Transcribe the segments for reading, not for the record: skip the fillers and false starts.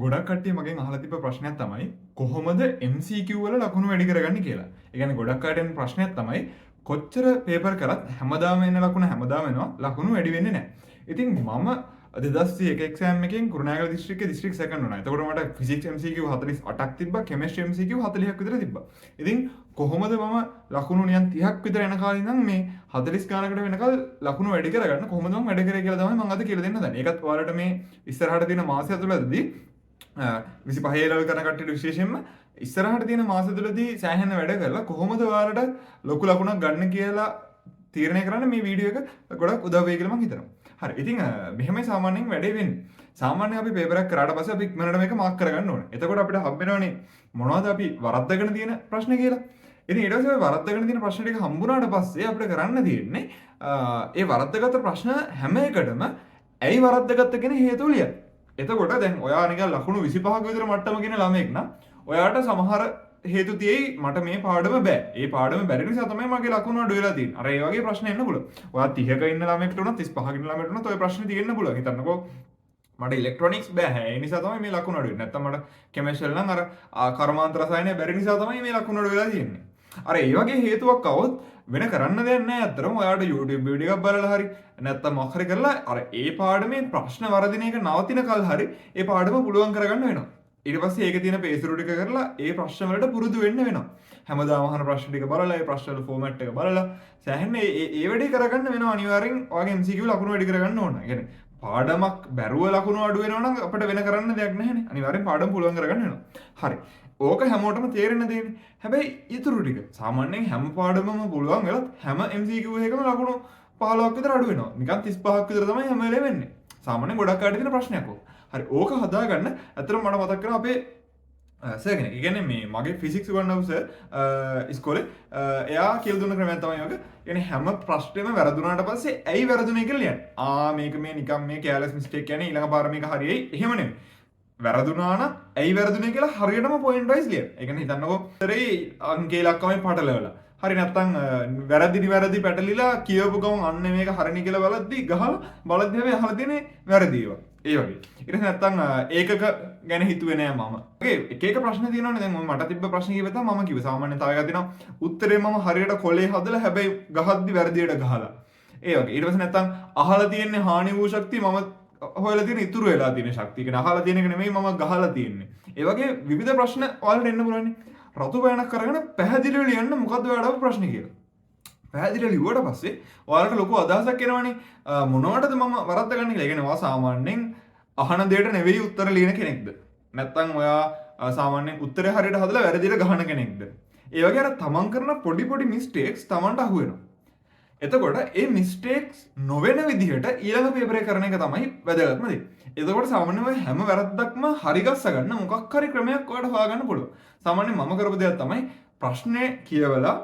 ගොඩක් කට්ටිය මගෙන් අහලා තිබ්බ ප්‍රශ්නයක් තමයි කොහොමද MCQ වල ලකුණු වැඩි කරගන්නේ කියලා. ඒ කියන්නේ ගොඩක් අයට එන ප්‍රශ්නයක් තමයි කොච්චර පේපර් කරත් හැමදාම එන ලකුණ හැමදාම එනවා ලකුණු වැඩි වෙන්නේ නැහැ. ඉතින් මම 2001 එක්සෑම් එකෙන් කුරුණෑගල දිස්ත්‍රික්කයේ දිස්ත්‍රික් සෙකන්ඩ් වුණා. එතකොට මට ෆිසික්ස් MCQ 48ක් තිබ්බා, කෙමිස්ට්‍රි MCQ 40ක් විතර තිබ්බා. ඉතින් කොහොමද මම ලකුණු නියම් 30ක් විතර එන කාලේ ඉඳන් මේ 40 ගානකට වෙනකල් ලකුණු වැඩි කරගන්න කොහොමද මම වැඩ කරේ කියලා තමයි මම අද කියලා දෙන්න හදන්නේ. ඒකත් ඔයාලට මේ ඉස්සරහට තියෙන මාසය තුළදී 25 ලෙවල් කරන කට්ටියට විශේෂයෙන්ම ඉස්සරහට තියෙන මාස තුළදී සෑහෙන වැඩ කරලා කොහොමද ඔයාලට ලොකු ලකුණක් ගන්න කියලා තීරණය කරන්න මේ වීඩියෝ එක ගොඩක් උදව් වෙයි කියලා මම හිතනවා. හරි. ඉතින් මෙහෙමයි සාමාන්‍යයෙන් වැඩේ වෙන්නේ. සාමාන්‍යයෙන් අපි පේපර් එකක් කරාට පස්සේ අපි ඉක්මනට මේක මාක් කරගන්න ඕනේ. එතකොට අපිට හම්බෙනවනේ මොනවද අපි වරද්දගෙන තියෙන ප්‍රශ්න කියලා. ඉතින් ඊට පස්සේ වරද්දගෙන තියෙන ප්‍රශ්න ටික හම්බුනාට පස්සේ අපිට කරන්න තියෙන්නේ ඒ වරද්දගත් ප්‍රශ්න හැම එකටම ඇයි වරද්දගත්ත කියන හේතුව ලියන්න. එතකොට දැන් ඔයා නිකන් ලකුණු 25ක විතර මට්ටම කියන ළමෙක් නම් ඔයාට සමහර හේතු තියෙයි මට මේ පාඩම බෑ. ඒ පාඩම බැරි නිසා තමයි මගේ ලකුණු අඩු වෙලා තියෙන්නේ. අර ඒ වගේ ප්‍රශ්න එන්න පුළුවන්. ඔයා 30ක ඉන්න ළමෙක්ට උනත් 35ක ඉන්න ළමෙක්ට උනත් ඔය ප්‍රශ්නේ තියෙන්න පුළුවන්. හිතන්නකෝ මට ඉලෙක්ට්‍රොනික්ස් බෑ. ඒ නිසා තමයි මේ ලකුණු අඩු වෙන්නේ. නැත්තම් මට කෙමිස්ට්‍රි නම් අර කර්මාන්ත රසායනය බැරි නිසා තමයි මේ ලකුණු අඩු වෙලා තියෙන්නේ. අර ඒ වගේ හේතුවක් આવොත් වෙන කරන්න දෙයක් නැහැ. අතරම ඔයාට YouTube වීඩියෝ එකක් බලලා හරි නැත්තම් මොකක් හරි කරලා අර ඒ පාඩමේ ප්‍රශ්න වර්ධනය එක නවතින කල් හරි ඒ පාඩම පුළුවන් කරගන්න වෙනවා. ඊට පස්සේ ඒකේ තියෙන පේසුරු ටික කරලා ඒ ප්‍රශ්න වලට පුරුදු වෙන්න වෙනවා. හැමදාම අහන ප්‍රශ්න ටික බලලා ඒ ප්‍රශ්න වල ෆෝමැට් එක බලලා සෑහෙන ඒ වැඩේ කරගන්න වෙනවා. අනිවාර්යෙන් ඔයාගේ MCQ ලකුණු වැඩි කරගන්න ඕන. ඒ කියන්නේ පාඩමක් බැරුව ලකුණු අඩු වෙනවා නම් අපිට වෙන කරන්න දෙයක් නැහැනේ. අනිවාර්යෙන් පාඩම පුළුවන් කරගන්න වෙනවා. හරි. ඕක හැමෝටම තේරෙන්න දෙන්නේ. හැබැයි ඉතුරු ටික සාමාන්‍යයෙන් හැම පාඩමම පුළුවන් වෙලත් හැම MCQ එකකම ලකුණු 15ක් විතර අඩු වෙනවා. නිකන් 35ක් විතර තමයි හැම වෙලේම වෙන්නේ. සාමාන්‍යයෙන් ගොඩක් අයට තියෙන ප්‍රශ්නයක් ඕක. හරි. ඕක හදාගන්න ඇත්තටම මට මතක් කරා අපේ සර් කෙනෙක්. ඒ කියන්නේ මේ මගේ ෆිසික්ස් උගන්වපු සර් ඉස්කෝලේ එයා කියලා දුන්න ක්‍රමයක් තමයි ඔක. කියන්නේ හැම ප්‍රශ්නෙම වැරදුනාට පස්සේ ඇයි වැරදුනේ කියලා ලියන්න. මේක මේ නිකන් මේ කැලස් මිස්ටේක් කියන්නේ ඊළඟ පාර මේක හරියයි. එහෙම නෙමෙයි. වැරදුනා නම් ඇයි වැරදුනේ කියලා හරියටම පොයින්ට් වයිස් ලියන්න. ඒ කියන්නේ හිතන්නකෝ ඉතරේ අංකේ ඉලක්කමයි පටලවලා. හරි නැත්තම් වැරදි නිවැරදි පැටලිලා කියවපු ගමන් අන්න මේක හරිනේ කියලා බලද්දි ගහලා බලද්දි හැබැයි අහලා තියෙන්නේ වැරදි ඒවා. ඒ වගේ. ඊට පස්සේ නැත්තම් ඒකක ගැන හිතුවේ නෑ මම. ඔකේ එක එක ප්‍රශ්න තියෙනවනේ දැන් මට තිබ්බ ප්‍රශ්න කිව්ව තමයි මම කිව්වේ. සාමාන්‍යයෙන් තව එකක් තියෙනවා උත්තරේ මම හරියට කොලේ හදලා හැබැයි ගහද්දි වැරදියට ගහලා. ඒ වගේ. ඊට පස්සේ නැත්තම් අහලා තියෙන්නේ හානි වූ ශක්තිය මම හොයලා තියෙන ඉතුරු වෙලා තියෙන ශක්තිය. කියන අහලා තියෙන එක නෙමෙයි මම ගහලා තියෙන්නේ. ඒ වගේ විවිධ ප්‍රශ්න ඔයාලට එන්න පුළුවන්නේ. රතු පෑනක් කරගෙන පැහැදිලිව ලියන්න මොකද්ද ඔයාලට ප්‍රශ්නේ කියලා. පැහැදිලිව ලිව්වට පස්සේ ඔයාලට ලොකු අදහසක් එනවනේ මොනවටද මම වරද්ද ගන්න කියලා. ඒ කියන්නේ ඔයා සාමාන්‍යයෙන් අහන දෙයට නෙවෙයි උත්තර ලියන කෙනෙක්ද? නැත්නම් ඔයා සාමාන්‍යයෙන් උත්තරේ හරියට හදලා වැරදියට ගහන කෙනෙක්ද? ඒ වගේ අර තමන් කරන පොඩි පොඩි මිස්ටේක්ස් තමන්ට අහු වෙනවා. එතකොට ඒ මිස්ටේක්ස් නොවෙන විදිහට ඊළඟ පේපරේ කරන එක තමයි වැදගත්ම දේ. එතකොට සාමාන්‍යයෙන් හැම වැරද්දක්ම හරි ගස්ස ගන්න මොකක් හරි ක්‍රමයක් ඔයාලට හොයාගන්න පුළුවන්. සාමාන්‍යයෙන් මම කරපු දෙයක් තමයි ප්‍රශ්නේ කියවලා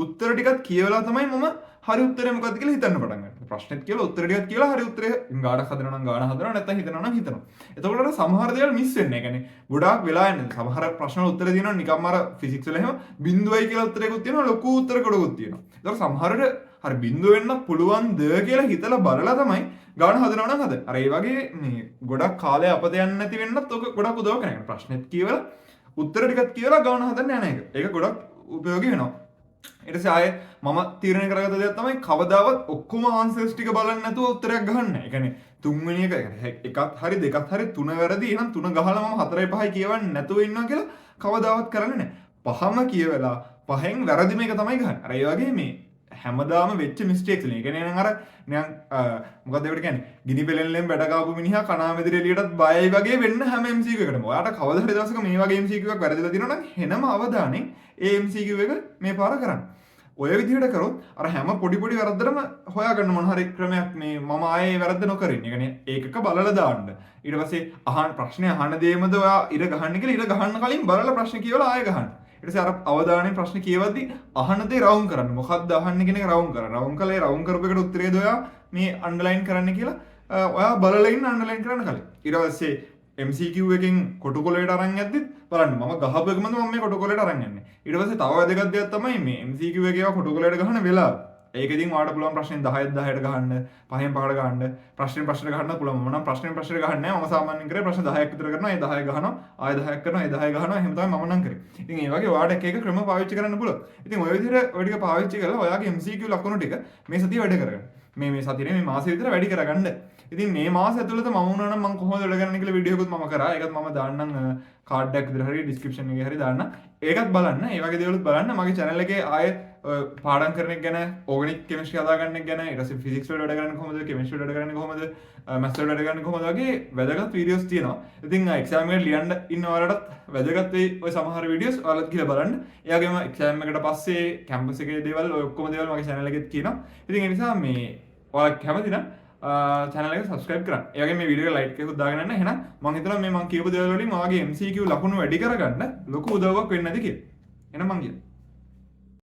උත්තර ටිකත් කියවලා තමයි මම හරි උත්තරේ මොකක්ද කියලා හිතන්න පටන් ගන්නේ. ප්‍රශ්නෙත් කියලා උත්තර ටිකත් කියලා හරි උත්තරේ ගාඩක් හදනවා නම් ගාන හදනවා නැත්නම් හිතනවා නම් හිතනවා. එතකොට අර සමහර දේවල් මිස් වෙන්නේ. ඒ කියන්නේ ගොඩාක් වෙලා යන්නේ. සමහර ප්‍රශ්න වල උත්තර දෙනවා නිකම්ම අර ෆිසික්ස් වල එහෙම බිඳුවයි කියලා උත්තරයකුත් තියෙනවා ලොකු උත්තර කොටකුත් තියෙනවා. ඒතකොට සමහරට හරි බිඳුව වෙන්න පුළුවන්ද කියලා හිතලා බලලා තමයි ගාන හදනවා නම් හදන්නේ. අර ඒ වගේ මේ ගොඩක් කාලය අපත යන්නේ නැති වෙන්නත් ඔක ගොඩක් උදව් කරනවා. ප්‍රශ්නෙත් කියවලා උත්තර ටිකත් කියවලා ගාන හදන්න යන එක. ඒක ගොඩක් උපයෝගී වෙනවා. ඊට පස්සේ ආයේ මම තීරණය කරගත්ත දෙයක් තමයි කවදාවත් ඔක්කොම ආන්සර්ස් ටික බලන්න නැතුව උත්තරයක් ගහන්න. ඒ කියන්නේ තුන්වෙනි එක එකක් හරි දෙකක් හරි තුන වැරදි. එහෙනම් තුන ගහලා මම 4යි 5යි කියවන්නේ නැතුව ඉන්නවා කියලා කවදාවත් කරන්නේ නැහැ. පහම කියවලා පහෙන් වැරදි මේක තමයි ගහන්නේ. අර ඒ වගේ මේ හැමදාම වෙච්ච මිස්ටේක්ස් නේ. ඒ කියන්නේ නම් අර නිකන් මොකක්ද ඒකට කියන්නේ? ගිනි පෙලෙන්ලෙන් බැට කාපු මිනිහා කණාමැදිරි එළියටත් බයයි වගේ වෙන්න හැම MCQ එකකටම. ඔයාට කවදා හරි දවසක මේ වගේ MCQ එකක් වැරදිලා තියෙනවා නම් හෙනම අවධානයෙන් ඒ MCQ එක මේ පාර කරන්න. ඔය විදිහට කරොත් අර හැම පොඩි පොඩි වැරද්දටම හොයාගන්න මොන හරි ක්‍රමයක් මේ මම ආයේ වැරද්ද නොකරින්. ඒ කියන්නේ ඒකක බලලා දාන්න. ඊට පස්සේ අහන ප්‍රශ්නේ අහන දෙයමද ඔයා ඉර ගහන්නේ කියලා ඉර ගහන්න කලින් බලලා ප්‍රශ්න කියවලා ආයෙ ගහන්න. ඊට පස්සේ අර අවධානයෙන් ප්‍රශ්න කියවද්දි අහන දේ රවුම් කරන්න. මොකක්ද අහන්නේ කියන එක රවුම් කරන්න. රවුම් කළේ රවුම් කරපු එකට උත්තරේද ඔයා මේ අන්ඩර්ලයින් කරන්න කියලා ඔයා බලලා ඉන්න අන්ඩර්ලයින් කරන්න කලින්. ඊට පස්සේ MCQ එකෙන් කොටු කොලයට අරන් යද්දිත් බලන්න මම ගහපු එකමද මම මේ කොටු කොලයට අරන් යන්නේ. ඊට පස්සේ තව වැදගත් දෙයක් තමයි මේ MCQ එකේ ඒවා කොටු කොලයට ගහන වෙලාව. ඒක ඉතින් ඔයාලට පුළුවන් ප්‍රශ්නෙන් 10ක් 10ට ගහන්න 5න් 5ට ගහන්න ප්‍රශ්නෙන් ප්‍රශ්නට ගහන්න පුළුවන් මම නම් ප්‍රශ්නෙන් ප්‍රශ්නට ගහන්නේ නැහැ මම සාමාන්‍යයෙන් කරේ ප්‍රශ්න 10ක් විතර කරනවා ඒ 10 ගහනවා ආයෙ 10ක් කරනවා ඒ 10 ගහනවා එහෙම තමයි මම නම් කරේ ඉතින් ඒ වගේ ඔයාලට එක එක ක්‍රම පාවිච්චි කරන්න පුළුවන් ඉතින් ඔය විදිහට ඔය ටික පාවිච්චි කරලා ඔයාගේ MCQ ලකුණු ටික මේ සතිය වැඩ කරගන්න මේ සතියේ මේ මාසෙ විතර වැඩි කරගන්න ඉතින් මේ මාස ඇතුළත මම වුණා නම් මම කොහොමද වැඩ කරන්නේ කියලා වීඩියෝ එකකුත් මම කරා ඒකත් මම දාන්නම් කාඩ් එකක් විතර හරි ඩිස්ක්‍රිප්ෂන් එකේ හරි දාන්න ඒකත් බලන්න ඒ වගේ දේවලුත් බලන්න මගේ channel එකේ ආයෙ පාඩම් කරන එක ගැන ඕගනික් කෙමිස්ට්‍රි හදා ගන්න එක ගැන ඊට පස්සේ ෆිසික්ස් වල වැඩ කරන්නේ කොහොමද කෙමිස්ට්‍රි වල වැඩ කරන්නේ කොහොමද මැත්ස් වල වැඩ කරන්නේ කොහොමද වගේ වැදගත් වීඩියෝස් තියෙනවා ඉතින් එක්සෑම් එකට ලියන්න ඉන්න ඔයාලටත් වැදගත් වෙයි ඔය සමහර වීඩියෝස් ඔයාලත් ගිහලා බලන්න ඒ වගේම එක්සෑම් එකට පස්සේ කැම්පස් එකේ දේවල් ඔය ඔක්කොම දේවල් මගේ channel එකෙත් කියනවා ඉතින් ඒ නිසා මේ ඔයාලා කැමති නම් channel එක subscribe කරන්න. ඒ වගේම මේ වීඩියෝ එක like එකකුත් දාගෙන යන්න. එහෙනම් මම හිතනවා මේ මම කියපු දේවල් වලින් ඔයාගේ MCQ ලකුණු වැඩි කරගන්න ලොකු උදව්වක් වෙන්නේ නැති කියලා. එහෙනම් මං කියනවා